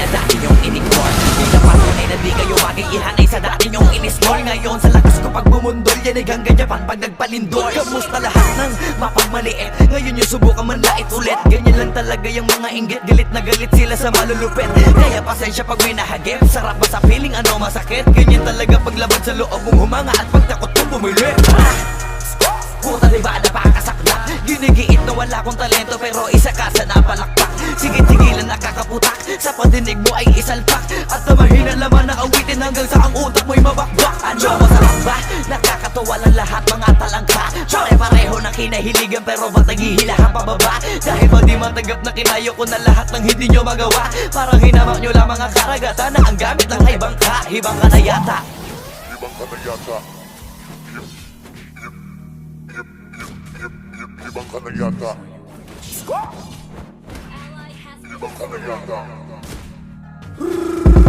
na dati yung in-ignore. Di na patunay na di kayo maging ihanay sa dati yung in-small. Ngayon sa lakas ko pag bumundol, yan ay hanggang Japan pag nagpalindol. Kamusta lahat ng mapagmaliit? Ngayon yung subukan manlait ulit. Ganyan lang talaga yung mga inggit, galit na galit sila sa malulupit. Kaya pasensya pag may nahagip. Sarap ba sa feeling ano masakit? Ganyan talaga paglaban sa loob mong humanga at pagtakot mong bumili. Puta diba napakasakla? Ginigiit na wala akong talento pero isa ka sa napalakpak. Sige-sigilan nakakaputak, sa pandinig mo ay isalpak. At na mahina laman na awitin hanggang sa ang utak mo'y mabakbak. Ano masarap ba? Nakakatawa lang lahat mga talangka. Pare-pareho ng kinahiligan pero ba't naghihilahan pababa? Dahil ba di matanggap na kinayo ko na lahat ng hindi nyo magawa? Parang hinamak nyo lang mga karagatan na ang gamit lang ay bangka. Hibang ka na yata. Ibang ka na yata. Ibang ka na yata. Ibang ka na yata.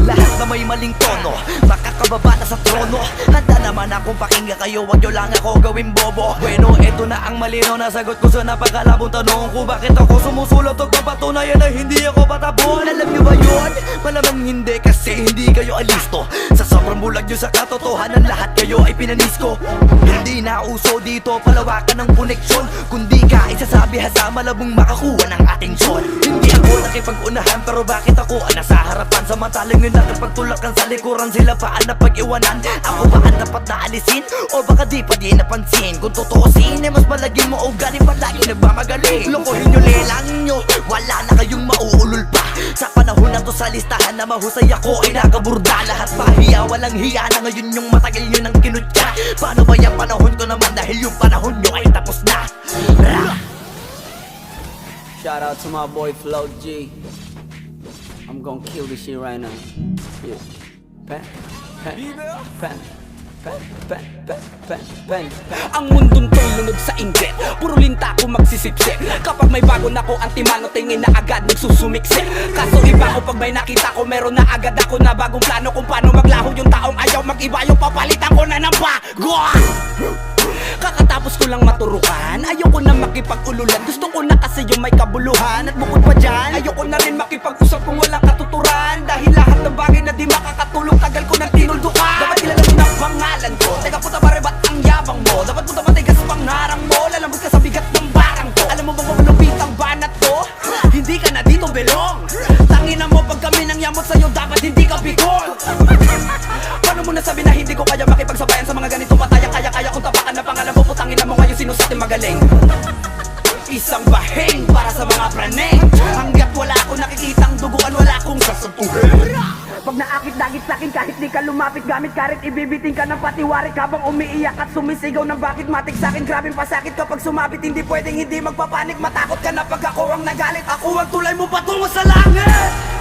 Lahat na may maling tono, makakababa na sa trono. Handa naman akong pakinggan kayo, wag nyo lang ako gawin bobo. Bueno, eto na ang malinaw na sagot ko sa napakalabong tanong ko. Bakit ako sumusulot o papatunayan na hindi ako patabon? Alam nyo ba yun? Malamang hindi kasi hindi kayo alisto. Sa sobrang bulag nyo sa katotohanan, lahat kayo ay pinanisko. Hindi na uso dito palawakan ng koneksyon, kundi ka isasabi sa malabong makakuha ng atensyon. Hindi ako nakipag-unahan pero bakit ako ang nasa harapan? Samantalang yun nakipagtulakan sa likuran, sila pa ang napag-iwanan. Ako ba ang dapat na alisin? O baka di pa di napansin? Kung totoosin ay mas malaging mo o galing palagi nagmamagaling. Lokohin nyo, lelangin nyo, wala na kayong mauulol pa. Sa panahon na to sa listahan na mahusay ako ay nakaburda. Lahat pahiya, walang hiya na ngayon yung matagal nyo nang kinutya. Paano ba yung panahon ko naman dahil yung panahon nyo ay tapos na? Shout out to my boy Flow G. I'm gonna kill this shit right now. Yeah. Pen. Ang mundong to'y lunod sa inggit, puro linta ko magsisipsip. Kapag may bago na ko antimano, tingin na agad nagsusumiksip. Kaso iba ko pag may nakita ko, meron na agad ako na bagong plano kung paano maglaho yung taong ayaw mag-iba. Yung papalitan ko na ng bago. Kakatapos ko lang maturukan, ayoko na makipag-ululan. Gusto ko na kasi yung may kabuluhan. At bukod pa dyan, ayoko na rin makipag-usap kung walang katuturan. Dahil lahat ng bagay na di makakatulong, tagal ko nang tinuldukan. Dapat kilala mo na pangalan ko, teka puta pare ba't ang yabang mo? Dapat puta matigas pang harang mo, lalambot ka sa bigat ng barang ko. Alam mo ba kung malupit ang banat ko? Hindi ka na dito belong. Tangina mo pag kami nang yamot sa'yo, dapat hindi ka bigol. Paano mo nasabi na hindi ko kaya makipagsabayan sa mga ganitong pataya? Kaya kung tapakan na pangalan mo, putangin na mo ngayon sino sa ating magaling. Isang bahing para sa mga praneng. Hanggat wala akong nakikitang duguan, wala akong sasapuhin. Pag naakit-dagit sa'kin kahit di ka lumapit, gamit karit ibibiting ka ng patiwarik habang umiiyak at sumisigaw ng bakit matik sa'kin. Grabing pasakit kapag sumabit, hindi pwedeng hindi magpapanik. Matakot ka na pag ako ang nagalit, ako ang tulay mo patungo sa langit.